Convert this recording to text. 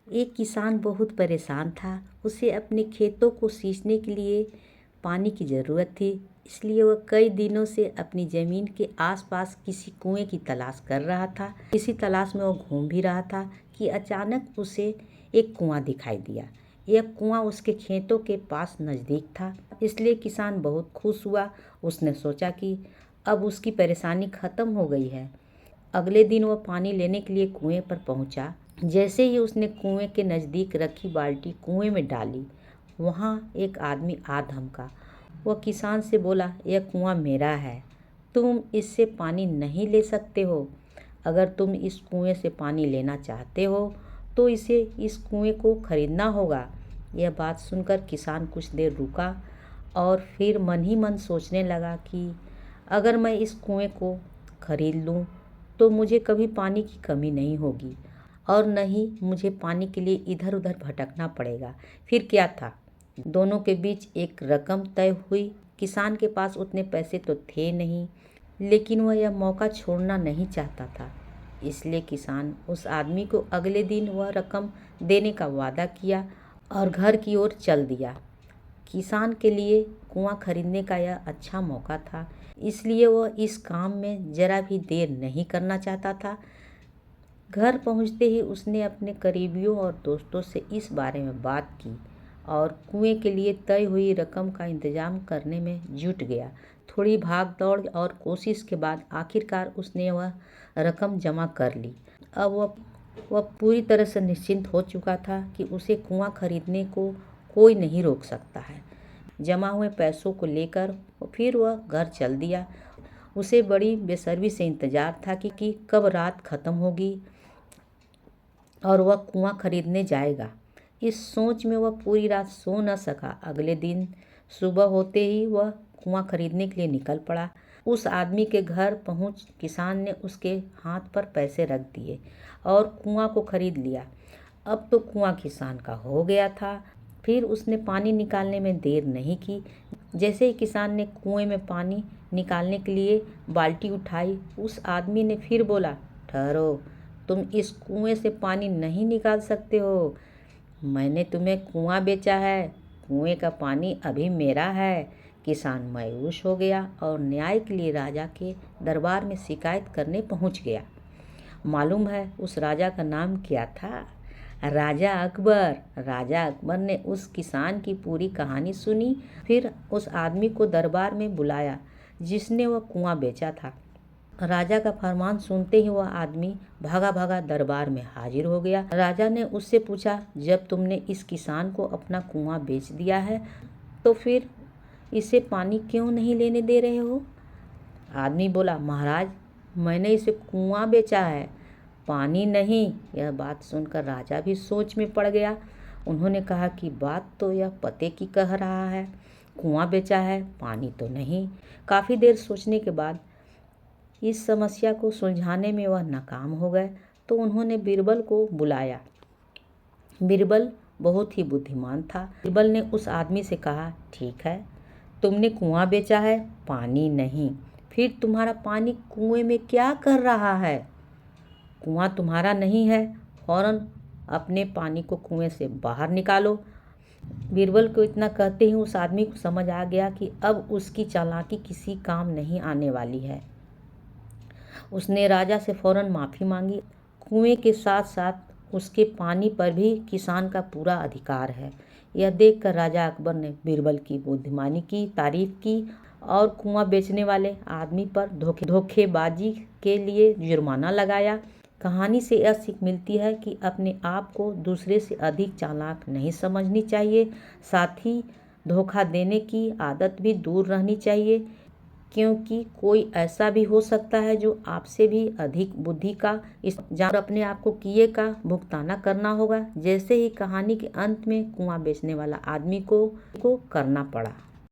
एक किसान बहुत परेशान था। उसे अपने खेतों को सींचने के लिए पानी की ज़रूरत थी। इसलिए वह कई दिनों से अपनी ज़मीन के आसपास किसी कुएं की तलाश कर रहा था। इसी तलाश में वो घूम भी रहा था कि अचानक उसे एक कुआं दिखाई दिया। यह कुआं उसके खेतों के पास नज़दीक था, इसलिए किसान बहुत खुश हुआ। उसने सोचा कि अब उसकी परेशानी ख़त्म हो गई है। अगले दिन वह पानी लेने के लिए कुएं पर पहुंचा। जैसे ही उसने कुएं के नज़दीक रखी बाल्टी कुएं में डाली, वहाँ एक आदमी आ धमका। वह किसान से बोला, यह कुआं मेरा है, तुम इससे पानी नहीं ले सकते हो। अगर तुम इस कुएं से पानी लेना चाहते हो तो इस कुएं को खरीदना होगा। यह बात सुनकर किसान कुछ देर रुका और फिर मन ही मन सोचने लगा कि अगर मैं इस कुएं को खरीद लूँ तो मुझे कभी पानी की कमी नहीं होगी और न ही मुझे पानी के लिए इधर उधर भटकना पड़ेगा। फिर क्या था, दोनों के बीच एक रकम तय हुई। किसान के पास उतने पैसे तो थे नहीं, लेकिन वह यह मौका छोड़ना नहीं चाहता था। इसलिए किसान उस आदमी को अगले दिन वह रकम देने का वादा किया और घर की ओर चल दिया। किसान के लिए कुआं खरीदने का यह अच्छा मौका था, इसलिए वह इस काम में ज़रा भी देर नहीं करना चाहता था। घर पहुंचते ही उसने अपने करीबियों और दोस्तों से इस बारे में बात की और कुएं के लिए तय हुई रकम का इंतजाम करने में जुट गया। थोड़ी भाग दौड़ और कोशिश के बाद आखिरकार उसने वह रकम जमा कर ली। अब वह पूरी तरह से निश्चिंत हो चुका था कि उसे कुआं खरीदने को कोई नहीं रोक सकता है। जमा हुए पैसों को लेकर फिर वह घर चल दिया। उसे बड़ी बेसब्री से इंतजार था कि कब रात खत्म होगी और वह कुआं खरीदने जाएगा। इस सोच में वह पूरी रात सो न सका। अगले दिन सुबह होते ही वह कुआं खरीदने के लिए निकल पड़ा। उस आदमी के घर पहुंच किसान ने उसके हाथ पर पैसे रख दिए और कुआं को खरीद लिया। अब तो कुआं किसान का हो गया था। फिर उसने पानी निकालने में देर नहीं की। जैसे ही किसान ने कुएं में पानी निकालने के लिए बाल्टी उठाई, उस आदमी ने फिर बोला, ठहरो, तुम इस कुएं से पानी नहीं निकाल सकते हो। मैंने तुम्हें कुआं बेचा है, कुएं का पानी अभी मेरा है। किसान मायूस हो गया और न्याय के लिए राजा के दरबार में शिकायत करने पहुंच गया। मालूम है उस राजा का नाम क्या था? राजा अकबर। राजा अकबर ने उस किसान की पूरी कहानी सुनी, फिर उस आदमी को दरबार में बुलाया जिसने वह कुआं बेचा था। राजा का फरमान सुनते ही वह आदमी भागा भागा दरबार में हाजिर हो गया। राजा ने उससे पूछा, जब तुमने इस किसान को अपना कुआं बेच दिया है तो फिर इसे पानी क्यों नहीं लेने दे रहे हो? आदमी बोला, महाराज, मैंने इसे कुआं बेचा है, पानी नहीं। यह बात सुनकर राजा भी सोच में पड़ गया। उन्होंने कहा कि बात तो यह पते की कह रहा है, कुआं बेचा है, पानी तो नहीं। काफ़ी देर सोचने के बाद इस समस्या को सुलझाने में वह नाकाम हो गए तो उन्होंने बीरबल को बुलाया। बीरबल बहुत ही बुद्धिमान था। बीरबल ने उस आदमी से कहा, ठीक है, तुमने कुआं बेचा है, पानी नहीं, फिर तुम्हारा पानी कुएं में क्या कर रहा है? कुआं तुम्हारा नहीं है, फौरन अपने पानी को कुएं से बाहर निकालो। बीरबल को इतना कहते ही उस आदमी को समझ आ गया कि अब उसकी चालाकी किसी काम नहीं आने वाली है। उसने राजा से फौरन माफ़ी मांगी। कुएं के साथ साथ उसके पानी पर भी किसान का पूरा अधिकार है। यह देखकर राजा अकबर ने बीरबल की बुद्धिमानी की तारीफ की और कुआं बेचने वाले आदमी पर धोखेबाजी के लिए जुर्माना लगाया। कहानी से यह सीख मिलती है कि अपने आप को दूसरे से अधिक चालाक नहीं समझनी चाहिए, साथ ही धोखा देने की आदत भी दूर रहनी चाहिए, क्योंकि कोई ऐसा भी हो सकता है जो आपसे भी अधिक बुद्धि का अपने आप को किए का भुगताना करना होगा, जैसे ही कहानी के अंत में कुआं बेचने वाला आदमी को करना पड़ा।